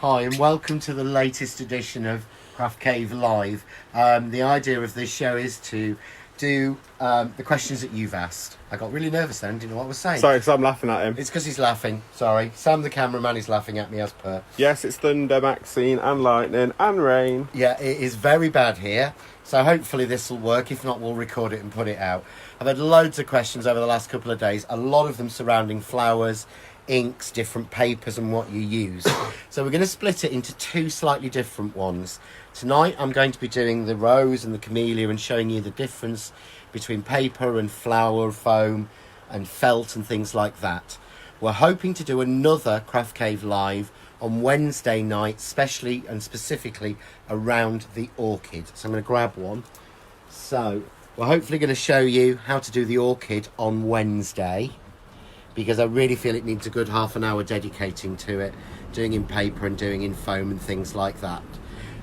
Hi and welcome to the latest edition of Craft Cave Live. The idea of this show is to do the questions that you've asked. I got really nervous then, didn't know what I was saying. Sorry, because I'm laughing at him. It's because he's laughing, sorry. Sam the cameraman is laughing at me as per. Yes, it's thunder, Maxine, and lightning, and rain. Yeah, it is very bad here, so hopefully this will work. If not, we'll record it and put it out. I've had loads of questions over the last couple of days, a lot of them surrounding flowers, inks, different papers and what you use. So we're going to split it into two slightly different ones. Tonight I'm going to be doing the rose and the camellia and showing you the difference between paper and flower foam and felt and things like that. We're hoping to do another Craft Cave Live on Wednesday night, especially and specifically around the orchid. So I'm going to grab one. So we're hopefully going to show you how to do the orchid on Wednesday, because I really feel it needs a good half an hour dedicating to it, doing in paper and doing in foam and things like that.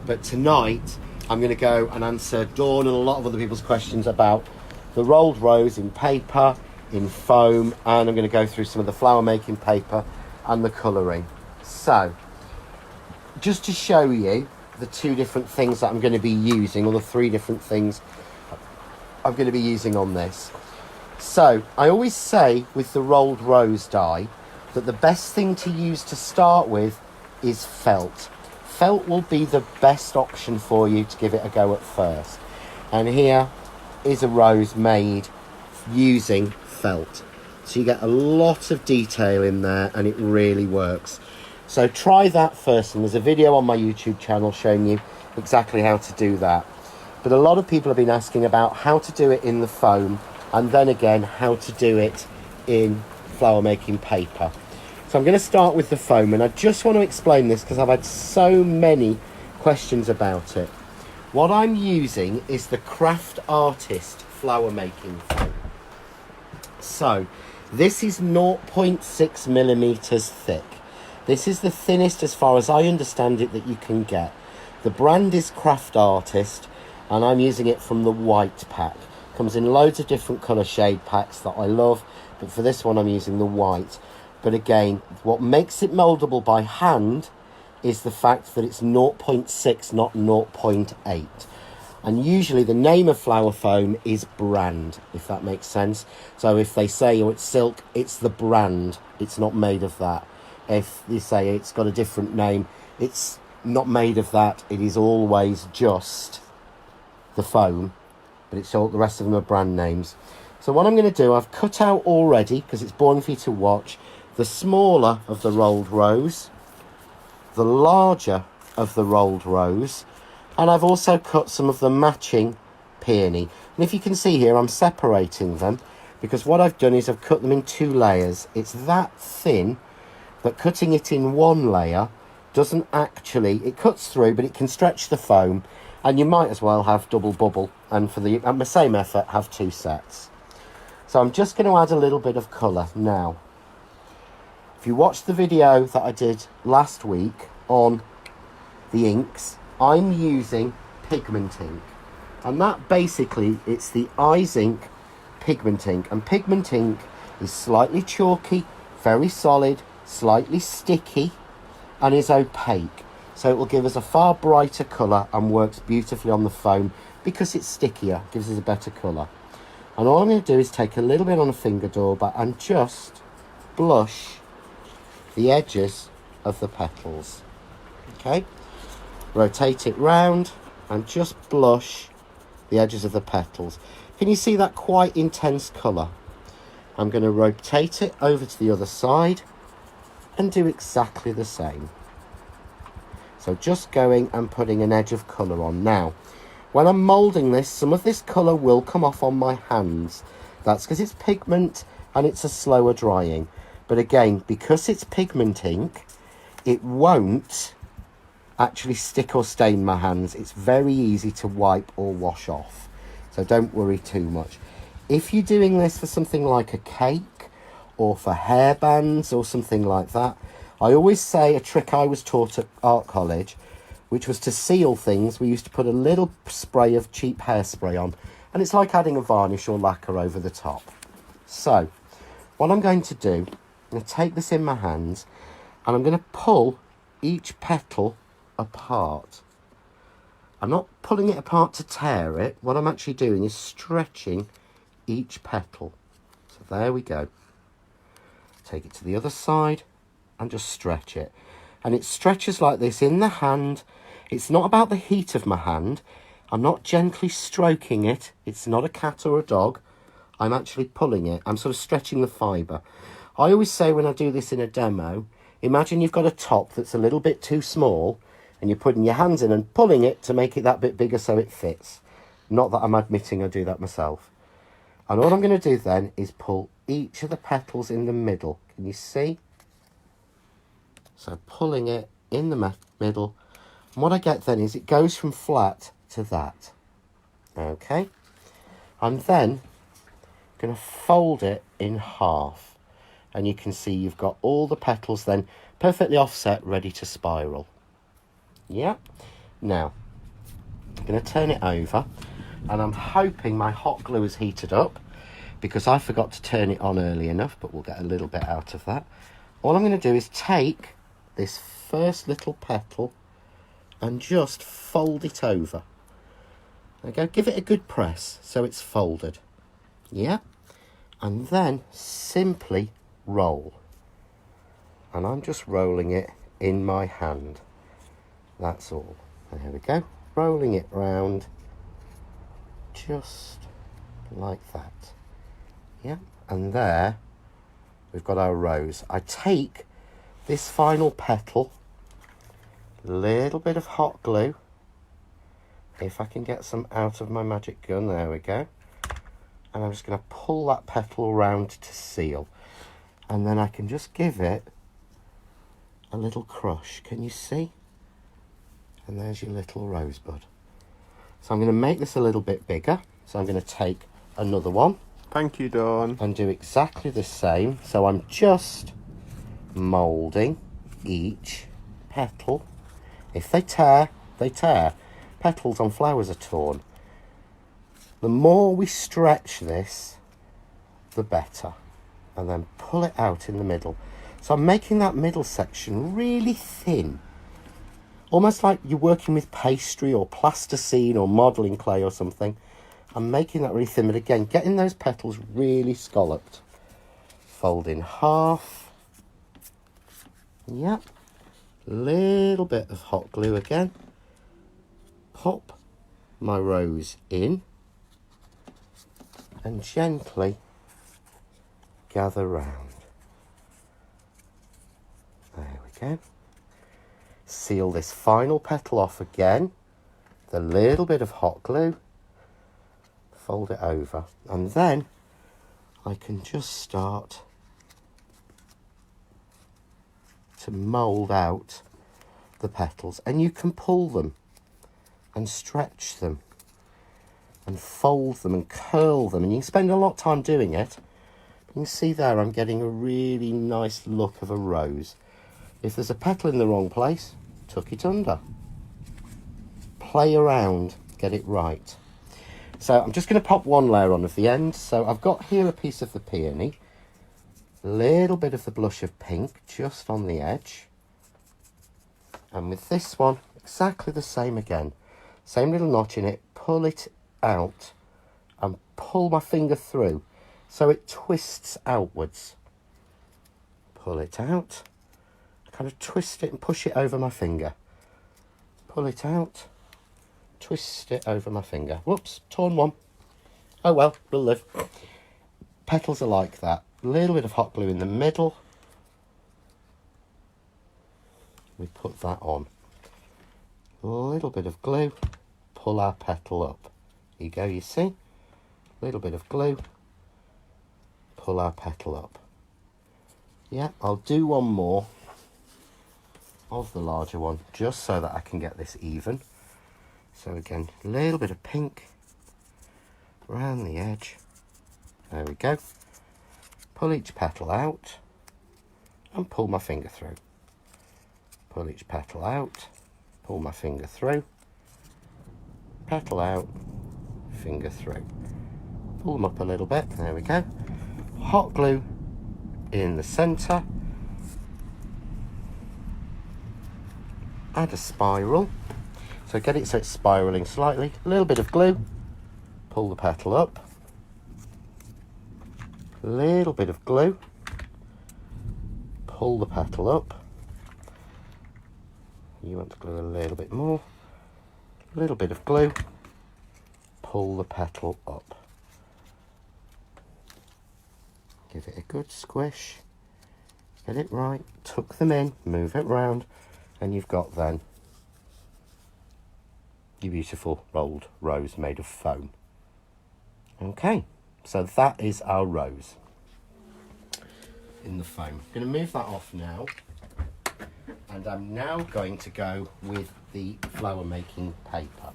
But tonight I'm going to go and answer Dawn and a lot of other people's questions about the rolled rose in paper, in foam, and I'm going to go through some of the flower making paper and the colouring. So just to show you the two different things that I'm going to be using, or the three different things I'm going to be using on this. So I always say with the rolled rose die that the best thing to use to start with is felt. Felt will be the best option for you to give it a go at first. And here is a rose made using felt. So you get a lot of detail in there and it really works. So try that first, and there's a video on my YouTube channel showing you exactly how to do that. But a lot of people have been asking about how to do it in the foam, and then again how to do it in flower making paper. So I'm going to start with the foam, and I just want to explain this because I've had so many questions about it. What I'm using is the Craft Artist flower making foam. So this is 0.6 millimeters thick. This is the thinnest, as far as I understand it, that you can get. The brand is Craft Artist, and I'm using it from the white pack. Comes in loads of different colour shade packs that I love, but for this one I'm using the white. But again, what makes it mouldable by hand is the fact that it's 0.6, not 0.8. And usually the name of flower foam is brand, if that makes sense. So if they say, oh, it's silk, it's the brand, it's not made of that. If you say it's got a different name, it's not made of that, it is always just the foam. But it's all, the rest of them are brand names. So what I'm going to do, I've cut out already, because it's boring for you to watch, the smaller of the rolled rose, the larger of the rolled rose, and I've also cut some of the matching peony. And if you can see here, I'm separating them, because what I've done is I've cut them in two layers. It's that thin that cutting it in one layer doesn't actually, it cuts through, but it can stretch the foam. And you might as well have double bubble, and for the same effort have two sets. So I'm just going to add a little bit of colour now. If you watched the video that I did last week on the inks, I'm using pigment ink, and that basically, it's the Eyes Ink pigment ink, and pigment ink is slightly chalky, very solid, slightly sticky, and is opaque. So it will give us a far brighter colour and works beautifully on the foam because it's stickier, gives us a better colour. And all I'm going to do is take a little bit on a finger dauber and just blush the edges of the petals. Okay? Rotate it round and just blush the edges of the petals. Can you see that quite intense colour? I'm going to rotate it over to the other side and do exactly the same. So just going and putting an edge of colour on. Now, when I'm moulding this, some of this colour will come off on my hands. That's because it's pigment and it's a slower drying. But again, because it's pigment ink, it won't actually stick or stain my hands. It's very easy to wipe or wash off. So don't worry too much. If you're doing this for something like a cake or for hairbands or something like that, I always say a trick I was taught at art college, which was to seal things. We used to put a little spray of cheap hairspray on, and it's like adding a varnish or lacquer over the top. So what I'm going to do, I'm going to take this in my hands and I'm going to pull each petal apart. I'm not pulling it apart to tear it. What I'm actually doing is stretching each petal. So there we go. Take it to the other side and just stretch it. And it stretches like this in the hand. It's not about the heat of my hand. I'm not gently stroking it. It's not a cat or a dog. I'm actually pulling it. I'm sort of stretching the fibre. I always say when I do this in a demo, imagine you've got a top that's a little bit too small and you're putting your hands in and pulling it to make it that bit bigger so it fits. Not that I'm admitting I do that myself. And all I'm going to do then is pull each of the petals in the middle. Can you see? So pulling it in the middle. And what I get then is it goes from flat to that. Okay. I'm then going to fold it in half. And you can see you've got all the petals then perfectly offset, ready to spiral. Yeah. Now, I'm going to turn it over. And I'm hoping my hot glue is heated up, because I forgot to turn it on early enough, but we'll get a little bit out of that. All I'm going to do is take this first little petal and just fold it over. There you go. Give it a good press so it's folded. Yeah. And then simply roll. And I'm just rolling it in my hand. That's all. There we go. Rolling it round just like that. Yeah. And there we've got our rose. I take this final petal, little bit of hot glue. If I can get some out of my magic gun, there we go. And I'm just going to pull that petal around to seal. And then I can just give it a little crush. Can you see? And there's your little rosebud. So I'm going to make this a little bit bigger. So I'm going to take another one. Thank you, Dawn. And do exactly the same. So I'm just moulding each petal. If they tear, they tear. Petals on flowers are torn. The more we stretch this, the better. And then pull it out in the middle. So I'm making that middle section really thin. Almost like you're working with pastry or plasticine or modelling clay or something. I'm making that really thin, but again, getting those petals really scalloped. Fold in half. Yep. Little bit of hot glue again. Pop my rose in. And gently gather round. There we go. Seal this final petal off again. The little bit of hot glue. Fold it over. And then I can just start to mould out the petals. And you can pull them and stretch them and fold them and curl them. And you can spend a lot of time doing it. You can see there I'm getting a really nice look of a rose. If there's a petal in the wrong place, tuck it under. Play around, get it right. So I'm just going to pop one layer on at the end. So I've got here a piece of the peony. A little bit of the blush of pink just on the edge. And with this one, exactly the same again. Same little notch in it. Pull it out and pull my finger through so it twists outwards. Pull it out. Kind of twist it and push it over my finger. Pull it out. Twist it over my finger. Whoops, torn one. Oh well, we'll live. Petals are like that. A little bit of hot glue in the middle. We put that on. A little bit of glue. Pull our petal up. Here you go, you see? A little bit of glue. Pull our petal up. Yeah, I'll do one more of the larger one just so that I can get this even. So again, a little bit of pink around the edge. There we go. Pull each petal out and pull my finger through. Pull each petal out, pull my finger through. Petal out, finger through. Pull them up a little bit. There we go. Hot glue in the centre. add a spiral. So get it so it's spiraling slightly. A little bit of glue. Pull the petal up. A little bit of glue. Pull the petal up. You want to glue a little bit more. A little bit of glue. Pull the petal up. Give it a good squish. Get it right. Tuck them in. Move it round. And you've got then your beautiful rolled rose made of foam. Okay, so that is our rose in the foam. I'm going to move that off now, and I'm now going to go with the flower making paper.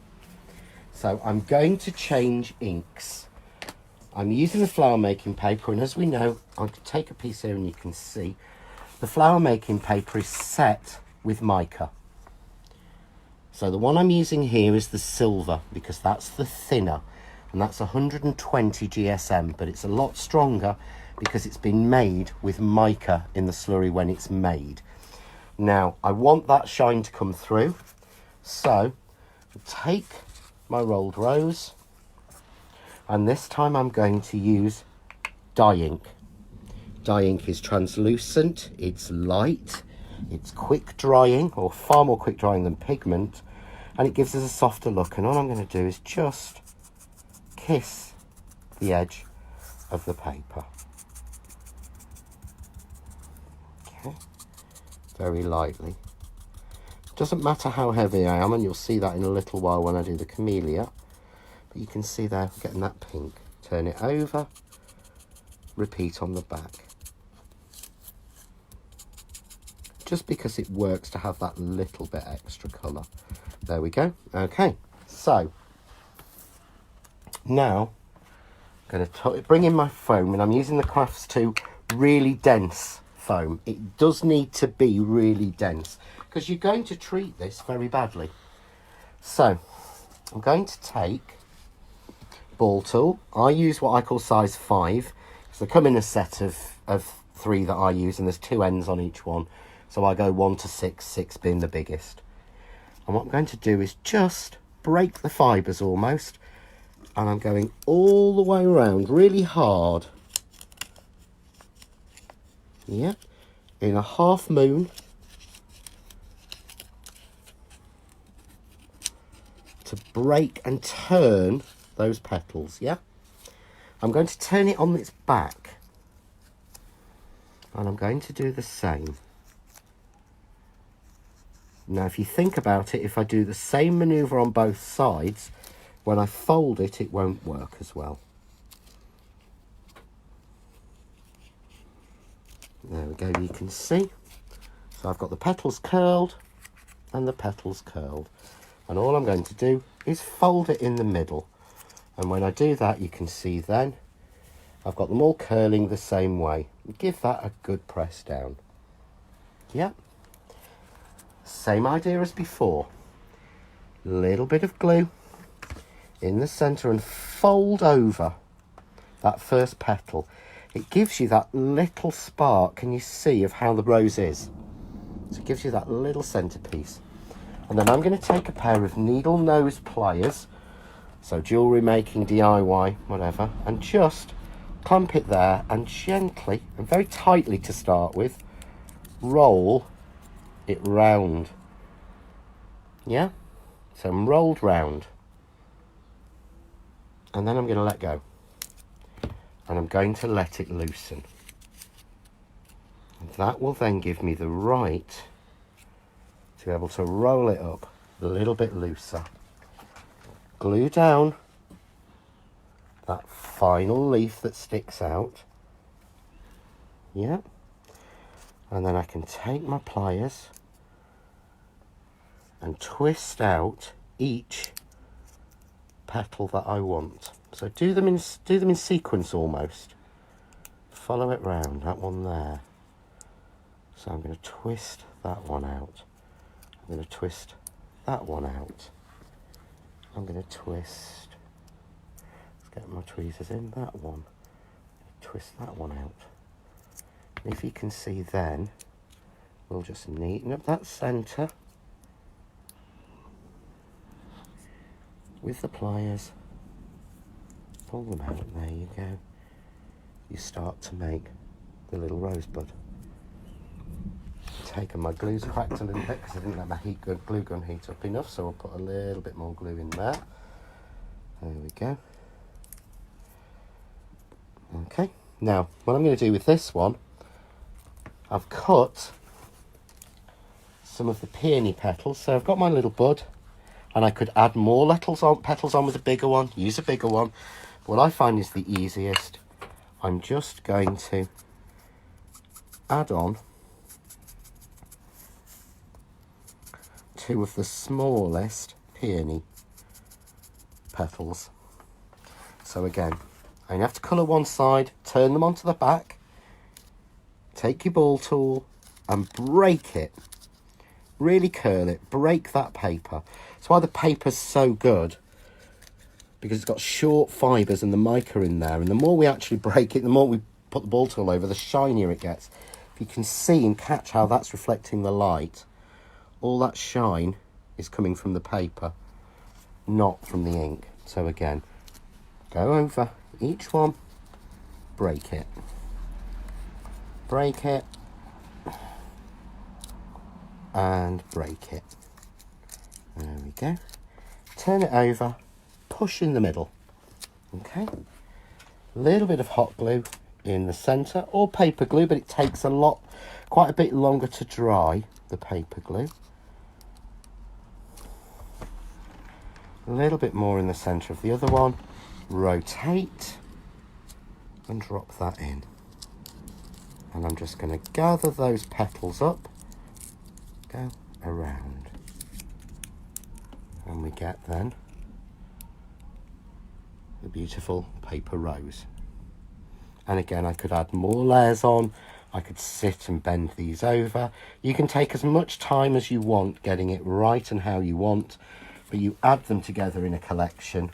So I'm going to change inks. I'm using the flower making paper, and as we know, I can take a piece here and you can see the flower making paper is set with mica. So the one I'm using here is the silver, because that's the thinner, and that's 120 GSM, but it's a lot stronger because it's been made with mica in the slurry when it's made. Now, I want that shine to come through, so I'll take my rolled rose, and this time I'm going to use dye ink. Dye ink is translucent, it's light, it's quick drying, or far more quick drying than pigment, and it gives us a softer look. And all I'm going to do is just kiss the edge of the paper. Okay, very lightly. Doesn't matter how heavy I am, and you'll see that in a little while when I do the camellia. But you can see there, getting that pink. Turn it over, repeat on the back. Just because it works to have that little bit extra colour. There we go. Okay, so now I'm going to bring in my foam, and I'm using the Crafts 2 really dense foam. It does need to be really dense because you're going to treat this very badly. So I'm going to take ball tool. I use what I call size 5 because they come in a set of 3 that I use, and there's 2 ends on each one. So I go 1 to 6, 6 being the biggest. And what I'm going to do is just break the fibres almost. And I'm going all the way around really hard. Yeah. In a half moon. To break and turn those petals, yeah? I'm going to turn it on its back. And I'm going to do the same. Now, if you think about it, if I do the same manoeuvre on both sides, when I fold it, it won't work as well. There we go, you can see. So I've got the petals curled and the petals curled. And all I'm going to do is fold it in the middle. And when I do that, you can see then, I've got them all curling the same way. Give that a good press down. Yep. Same idea as before. Little bit of glue in the centre and fold over that first petal. It gives you that little spark, can you see, of how the rose is. So it gives you that little centrepiece. And then I'm going to take a pair of needle nose pliers, so jewellery making, DIY, whatever, and just clamp it there and gently, and very tightly to start with, roll it round. Yeah? So I'm rolled round. And then I'm going to let go. And I'm going to let it loosen. And that will then give me the right to be able to roll it up a little bit looser. Glue down that final leaf that sticks out. Yeah. And then I can take my pliers and twist out each petal that I want. So do them in sequence almost. Follow it round, that one there. So I'm going to twist that one out. I'm going to twist that one out. I'm going to twist. Let's get my tweezers in that one. Twist that one out. And if you can see then, we'll just neaten up that centre. with the pliers, pull them out, there you go. You start to make the little rosebud. Taken my glue's cracked a little bit because I didn't let my glue gun heat up enough, so I'll put a little bit more glue in there. There we go. Okay, now what I'm going to do with this one, I've cut some of the peony petals, so I've got my little bud, and I could add more petals on with a bigger one, use a bigger one. What I find is the easiest, I'm just going to add on 2 of the smallest peony petals. So again, I have to colour one side, turn them onto the back, take your ball tool and break it. Really curl it, break that paper. That's why the paper's so good, because it's got short fibres and the mica in there, and the more we actually break it, the more we put the ball tool over, the shinier it gets. If you can see and catch how that's reflecting the light, all that shine is coming from the paper, not from the ink. So again, go over each one, break it, and break it. There we go. Turn it over, push in the middle. Okay. A little bit of hot glue in the centre, or paper glue, but it takes quite a bit longer to dry, the paper glue. A little bit more in the centre of the other one. Rotate and drop that in. And I'm just going to gather those petals up, go around. And we get then the beautiful paper rose. And again, I could add more layers on. I could sit and bend these over. You can take as much time as you want getting it right and how you want, but you add them together in a collection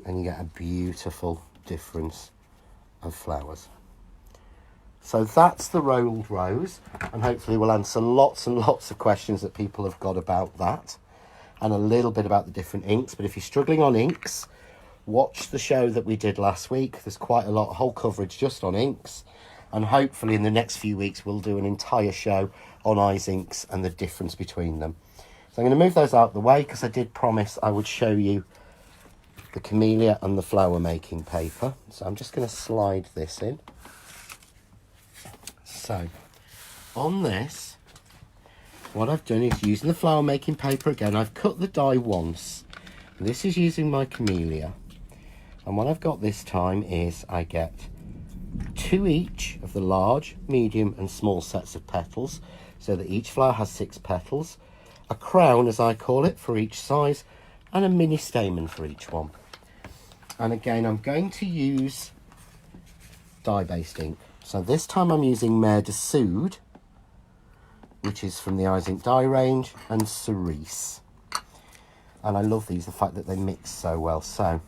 and you get a beautiful difference of flowers. So that's the rolled rose, and hopefully we'll answer lots and lots of questions that people have got about that, and a little bit about the different inks. But if you're struggling on inks, watch the show that we did last week. There's quite a lot, whole coverage just on inks, and hopefully in the next few weeks we'll do an entire show on eyes inks and the difference between them. So I'm going to move those out of the way because I did promise I would show you the camellia and the flower making paper. So I'm just going to slide this in. So on this, what I've done is using the flower making paper again, I've cut the die once. This is using my camellia. And what I've got this time is I get 2 each of the large, medium and small sets of petals, so that each flower has 6 petals, a crown as I call it for each size, and a mini stamen for each one. And again, I'm going to use dye-based ink. So this time I'm using Mer de Soude, which is from the Eyes Ink dye range, and Cerise. And I love these, the fact that they mix so well. So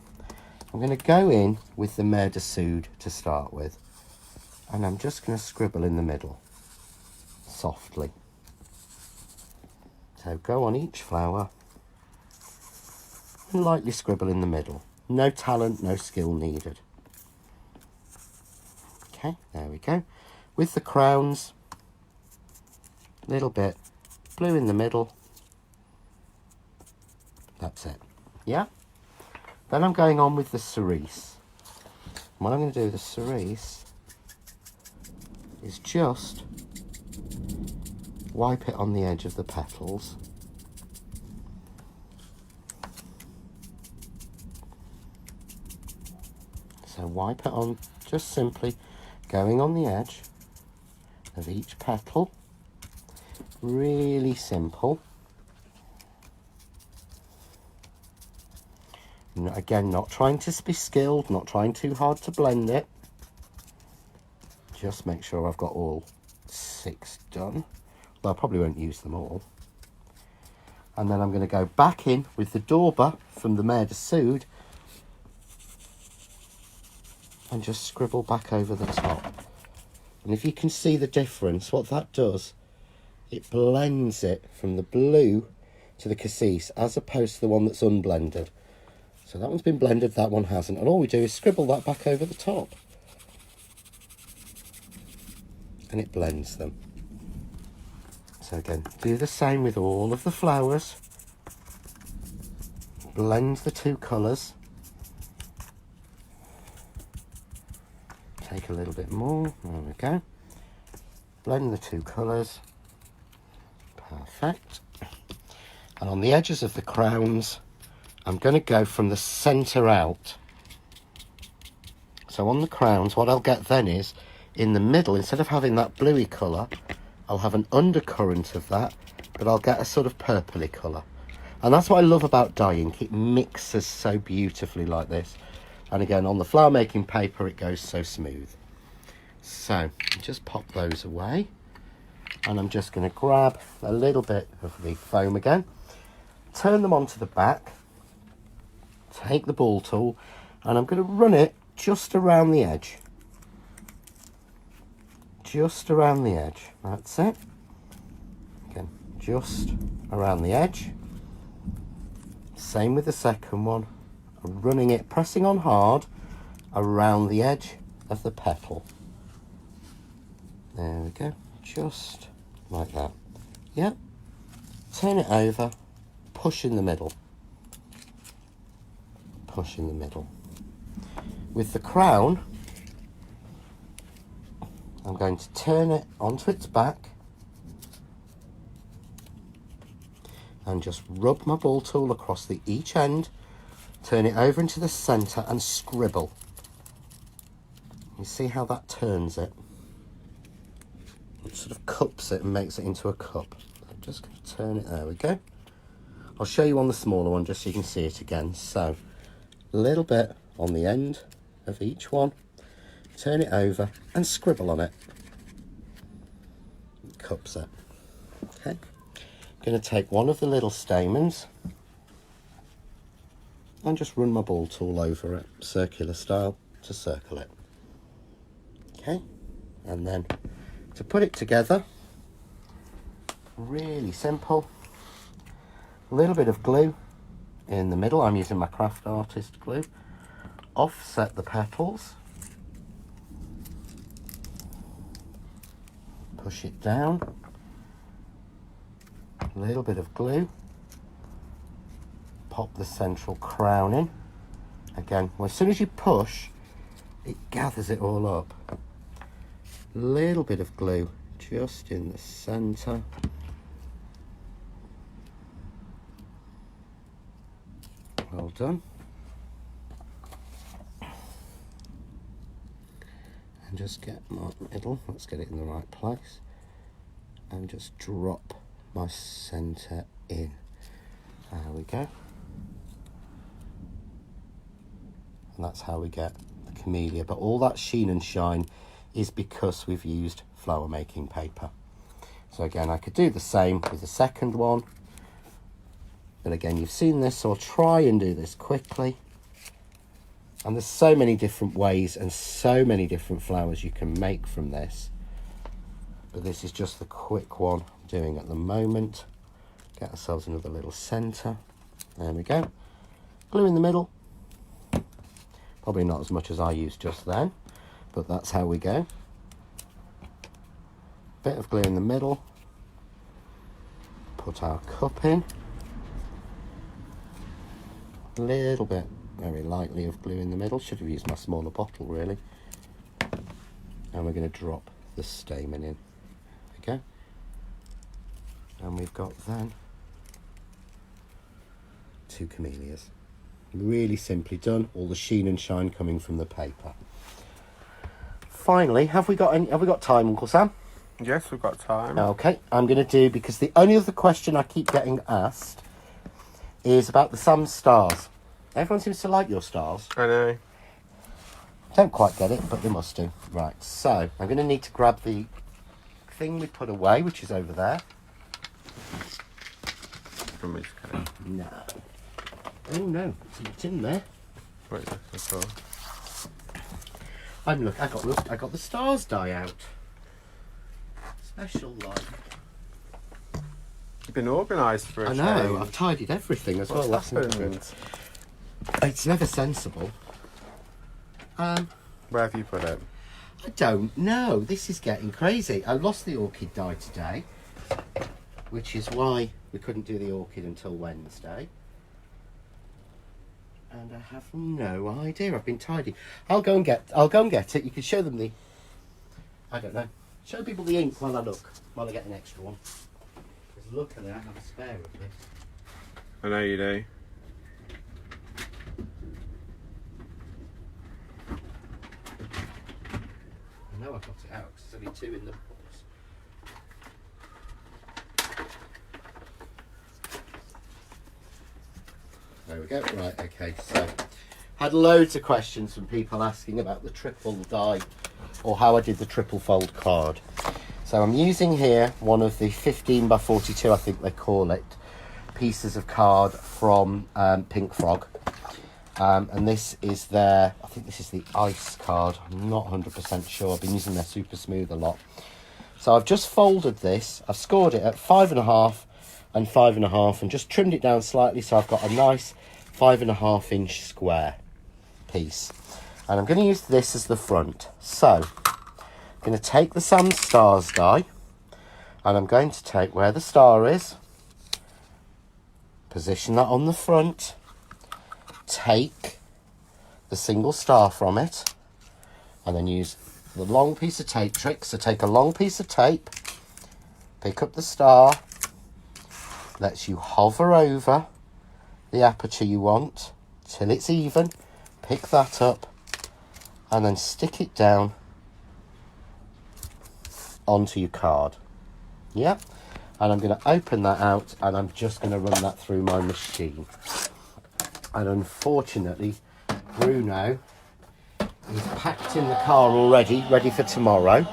I'm going to go in with the Mer de Soude to start with, and I'm just going to scribble in the middle softly. So go on each flower and lightly scribble in the middle. No talent, no skill needed. Okay, there we go. With the crowns, a little bit blue in the middle. That's it. Yeah? Then I'm going on with the cerise. And what I'm going to do with the cerise is just wipe it on the edge of the petals. So wipe it on, just simply going on the edge of each petal. Really simple. And again, not trying to be skilled, not trying too hard to blend it. Just make sure I've got all 6 done. Well, I probably won't use them all. And then I'm going to go back in with the Dauber from the Mer de Soude and just scribble back over the top. And if you can see the difference, what that does, it blends it from the blue to the cassis as opposed to the one that's unblended. So that one's been blended, that one hasn't. And all we do is scribble that back over the top. And it blends them. So again, do the same with all of the flowers. Blend the two colours. Take a little bit more, there we go. Blend the two colours. Perfect. And on the edges of the crowns, I'm going to go from the centre out. So on the crowns, what I'll get then is, in the middle, instead of having that bluey colour, I'll have an undercurrent of that, but I'll get a sort of purpley colour. And that's what I love about dye ink. It mixes so beautifully like this. And again, on the flower making paper, it goes so smooth. So, just pop those away. And I'm just going to grab a little bit of the foam again. Turn them onto the back. Take the ball tool. And I'm going to run it just around the edge. Just around the edge. That's it. Again, just around the edge. Same with the second one. I'm running it, pressing on hard around the edge of the petal. There we go. Just like that. Yep. Turn it over. Push in the middle. Push in the middle. With the crown, I'm going to turn it onto its back and just rub my ball tool across each end, turn it over into the centre and scribble. You see how that turns it? It sort of cups it and makes it into a cup. I'm just going to turn it, there we go. I'll show you on the smaller one just so you can see it again. So, a little bit on the end of each one. Turn it over and scribble on it. Cups it. Okay. I'm going to take one of the little stamens and just run my ball tool over it, circular style, to circle it. Okay. And then to put it together, really simple. A little bit of glue in the middle. I'm using my craft artist glue. Offset the petals. Push it down, a little bit of glue, pop the central crown in. Again, well, as soon as you push, it gathers it all up. A little bit of glue just in the centre. Well done. And just get my middle, let's get it in the right place, and just drop my centre in. There we go. And that's how we get the camellia. But all that sheen and shine is because we've used flower making paper. So again, I could do the same with the second one. But again, you've seen this, so I'll try and do this quickly. And there's so many different ways and so many different flowers you can make from this. But this is just the quick one I'm doing at the moment. Get ourselves another little centre. There we go. Glue in the middle. Probably not as much as I used just then, but that's how we go. Bit of glue in the middle. Put our cup in. A little bit, very lightly, of glue in the middle. Should have used my smaller bottle really. And we're going to drop the stamen in. There we go. And we've got then 2 camellias. Really simply done. All the sheen and shine coming from the paper. Finally, have we got time, Uncle Sam? Yes, we've got time. Okay, I'm going to do, because the only other question I keep getting asked is about the Sams Starz. Everyone seems to like your stars. I know. Don't quite get it, but they must do. Right, so I'm going to need to grab the thing we put away, which is over there. From me to cut it. No. Oh no, it's in there. Wait, that's all. I got the stars die out. Special like. You've been organised for a I know, change. I've tidied everything as well. What's That's happened? good. It's never sensible. Where have you put it? I don't know. This is getting crazy. I lost the orchid dye today, which is why we couldn't do the orchid until Wednesday. And I have no idea. I've been tidy. I'll go and get it. You can show them the. I don't know. Show people the ink while I look. While I get an extra one. Because luckily I have a spare of this. I know you do. I know I got it out because there's only 2 in the box. There we go. Right, okay. So, had loads of questions from people asking about the triple die or how I did the triple fold card. So I'm using here one of the 15 by 42, I think they call it, pieces of card from Pink Frog. And this is their, I think this is the ice card. I'm not 100% sure. I've been using their super smooth a lot. So I've just folded this. I've scored it at 5.5 and 5.5 and just trimmed it down slightly so I've got a nice 5.5 inch square piece. And I'm going to use this as the front. So I'm going to take the Sams Starz die and I'm going to take where the star is, position that on the front, take the single star from it and then use the long piece of tape trick. So take a long piece of tape, pick up the star, lets you hover over the aperture you want till it's even, pick that up and then stick it down onto your card. Yep. And I'm going to open that out and I'm just going to run that through my machine. And unfortunately, Bruno is packed in the car already, ready for tomorrow.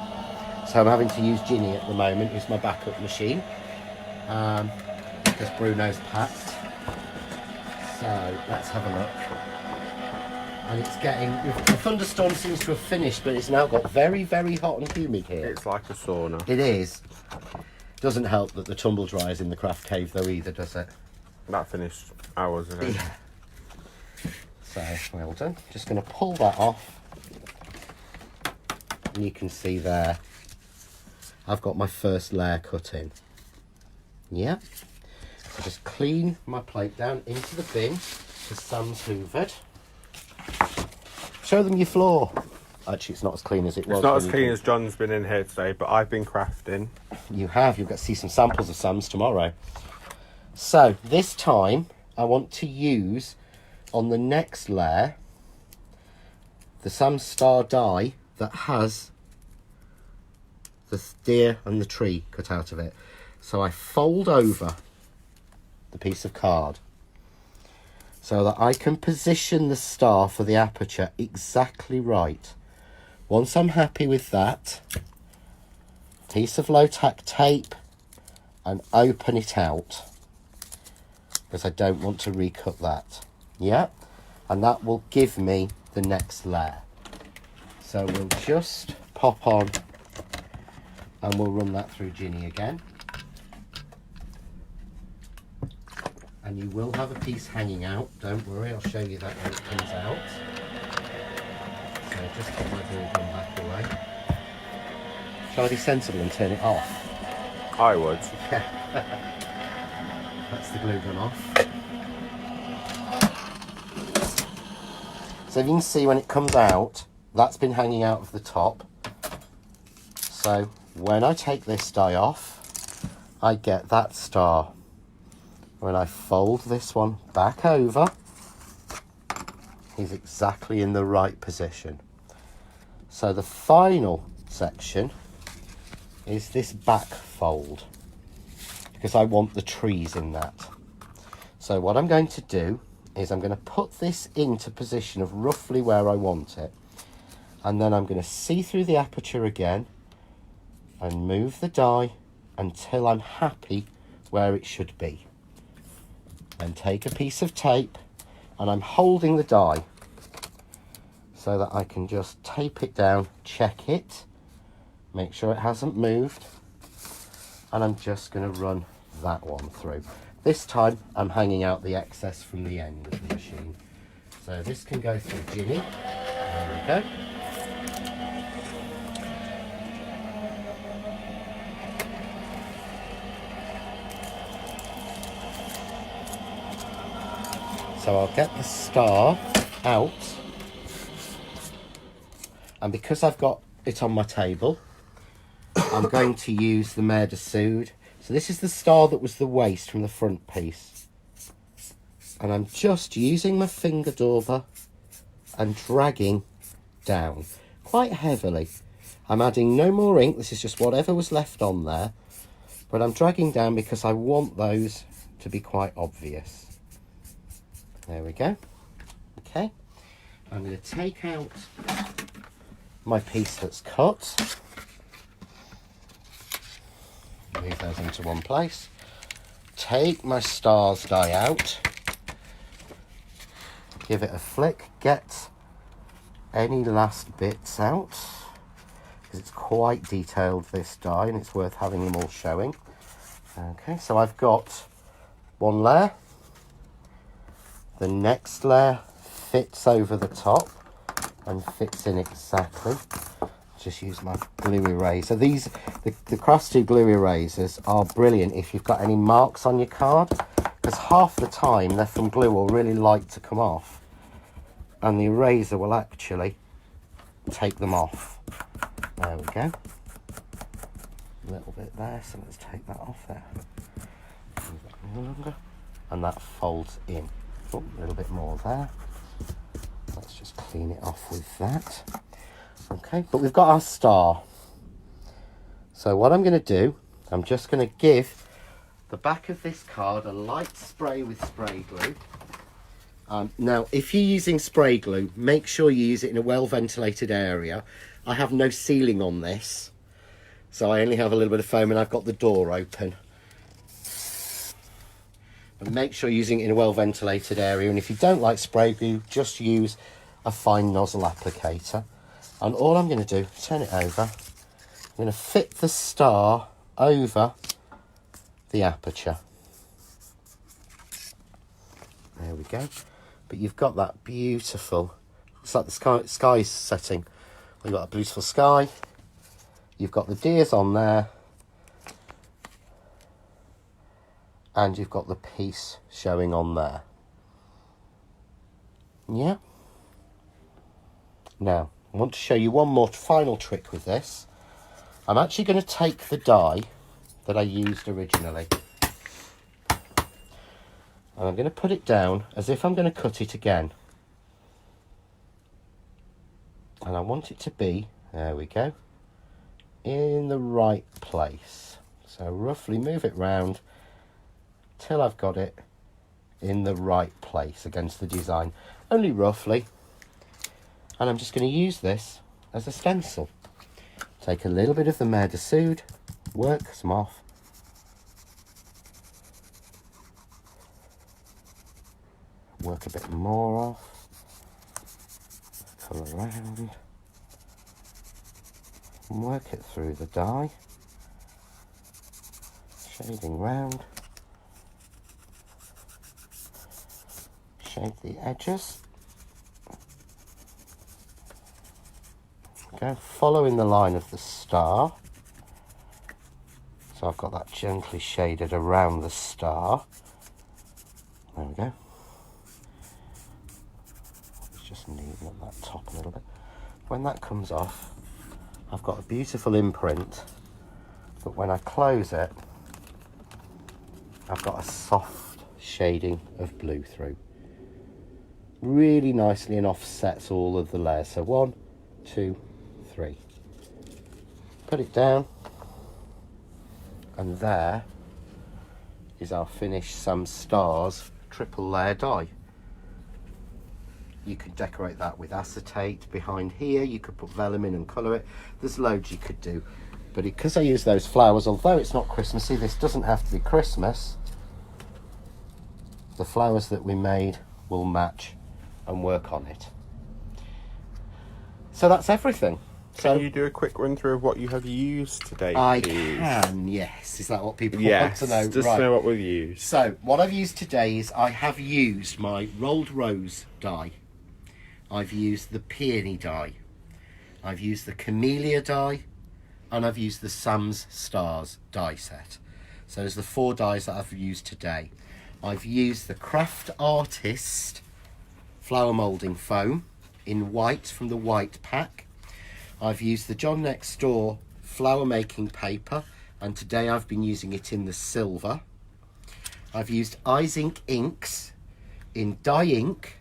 So I'm having to use Ginny at the moment, who's my backup machine. Because Bruno's packed. So let's have a look. And it's getting, the thunderstorm seems to have finished, but it's now got very, very hot and humid here. It's like a sauna. It is. Doesn't help that the tumble dryer's in the craft cave though either, does it? That finished hours ago. Yeah. So, well done. Just going to pull that off. And you can see there, I've got my first layer cut in. Yeah. So just clean my plate down into the bin, because Sam's hoovered. Show them your floor. Actually, it's not as clean as it was. It's not as clean as John's been in here today, but I've been crafting. You have. You'll get to see some samples of Sam's tomorrow. So, this time, I want to use, on the next layer, the Sams Star die that has the deer and the tree cut out of it. So I fold over the piece of card so that I can position the star for the aperture exactly right. Once I'm happy with that, piece of low-tack tape and open it out because I don't want to recut that. Yeah, and that will give me the next layer. So we'll just pop on and we'll run that through Ginny again. And you will have a piece hanging out, don't worry, I'll show you that when it comes out. So just put my glue gun back away. Shall I be sensible and turn it off? I would. That's the glue gun off. So if you can see when it comes out, that's been hanging out of the top. So when I take this die off, I get that star. When I fold this one back over, he's exactly in the right position. So the final section is this back fold, because I want the trees in that. So what I'm going to do is I'm going to put this into position of roughly where I want it, and then I'm going to see through the aperture again and move the die until I'm happy where it should be. Then take a piece of tape, and I'm holding the die so that I can just tape it down, check it, make sure it hasn't moved, and I'm just going to run that one through. This time I'm hanging out the excess from the end of the machine. So this can go through Ginny. There we go. So I'll get the star out, and because I've got it on my table, I'm going to use the mer de soude. So this is the star that was the waste from the front piece, and I'm just using my finger dauber and dragging down quite heavily. I'm adding no more ink, this is just whatever was left on there, but I'm dragging down because I want those to be quite obvious. There we go. Okay, I'm going to take out my piece that's cut. Move those into one place. Take my stars die out. Give it a flick. Get any last bits out, because it's quite detailed, this die, and it's worth having them all showing. Okay, so I've got one layer. The next layer fits over the top and fits in exactly. Just use my glue eraser. These, the Crafty glue erasers are brilliant if you've got any marks on your card, because half the time they're from glue or really light to come off, and the eraser will actually take them off. There we go. A little bit there, so let's take that off there. And that folds in. Oh, a little bit more there. Let's just clean it off with that. Okay, but we've got our star. So what I'm going to do, I'm just going to give the back of this card a light spray with spray glue. Now, if you're using spray glue, make sure you use it in a well-ventilated area. I have no ceiling on this, so I only have a little bit of foam, and I've got the door open. But make sure you're using it in a well-ventilated area, and if you don't like spray glue, just use a fine nozzle applicator. And all I'm going to do, turn it over, I'm going to fit the star over the aperture. There we go. But you've got that beautiful, it's like the sky's setting. You've got a beautiful sky, you've got the deers on there, and you've got the piece showing on there. Yeah. Now, I want to show you one more final trick with this. I'm actually going to take the die that I used originally, and I'm going to put it down as if I'm going to cut it again. And I want it to be, there we go, in the right place. So roughly move it round till I've got it in the right place against the design, only roughly. And I'm just going to use this as a stencil. Take a little bit of the mer de soude, work some off, work a bit more off, colour around, and work it through the die, shading round, shade the edges. Okay, following the line of the star. So I've got that gently shaded around the star. There we go. Let's just neaten up that top a little bit. When that comes off, I've got a beautiful imprint, but when I close it, I've got a soft shading of blue through. Really nicely and offsets all of the layers. So 1, 2, 3. Put it down, and there is our finished Sams Starz triple layer die. You could decorate that with acetate behind here, you could put vellum in and colour it. There's loads you could do, but because I use those flowers, although it's not Christmassy, this doesn't have to be Christmas, the flowers that we made will match and work on it. So that's everything. Can you do a quick run through of what you have used today, I please? can, yes. Is that what people Yes, want to know? just know what we've used. So, what I've used today is I have used my rolled rose die. I've used the peony die. I've used the camellia die. And I've used the Sams Starz die set. So there's the 4 dies that I've used today. I've used the Craft Artist flower moulding foam in white from the white pack. I've used the John Next Door flower making paper, and today I've been using it in the silver. I've used Eyes Ink inks in dye ink.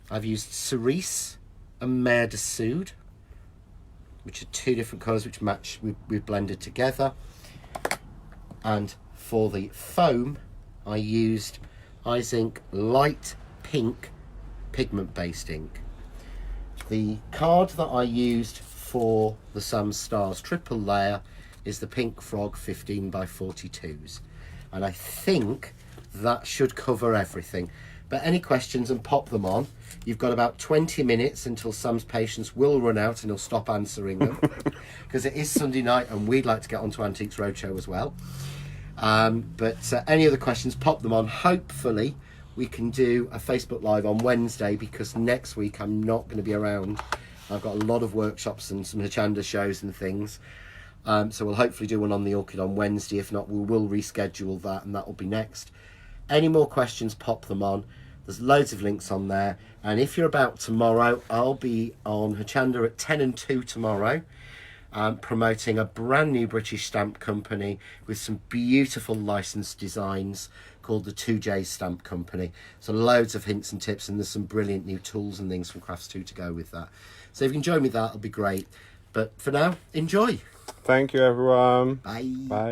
I've used cerise and Mer de Soude, which are 2 different colours which match, we've blended together. And for the foam, I used Eyes Ink light pink pigment based ink. The card that I used for the Sams Starz triple layer is the Pink Frog 15 by 42s, and I think that should cover everything. But any questions, and pop them on. You've got about 20 minutes until Sam's patience will run out and he'll stop answering them, because it is Sunday night and we'd like to get onto Antiques Roadshow as well. But any other questions, pop them on. Hopefully we can do a Facebook Live on Wednesday, because next week I'm not going to be around. I've got a lot of workshops and some Hochanda shows and things. So we'll hopefully do one on the orchid on Wednesday. If not, we will reschedule that, and that will be next. Any more questions, pop them on. There's loads of links on there. And if you're about tomorrow, I'll be on Hochanda at 10 and 2 tomorrow, promoting a brand new British stamp company with some beautiful licensed designs called the 2J Stamp Company. So loads of hints and tips, and there's some brilliant new tools and things from Crafts2 to go with that. So if you can join me, that'll be great. But for now, enjoy. Thank you, everyone. Bye. Bye.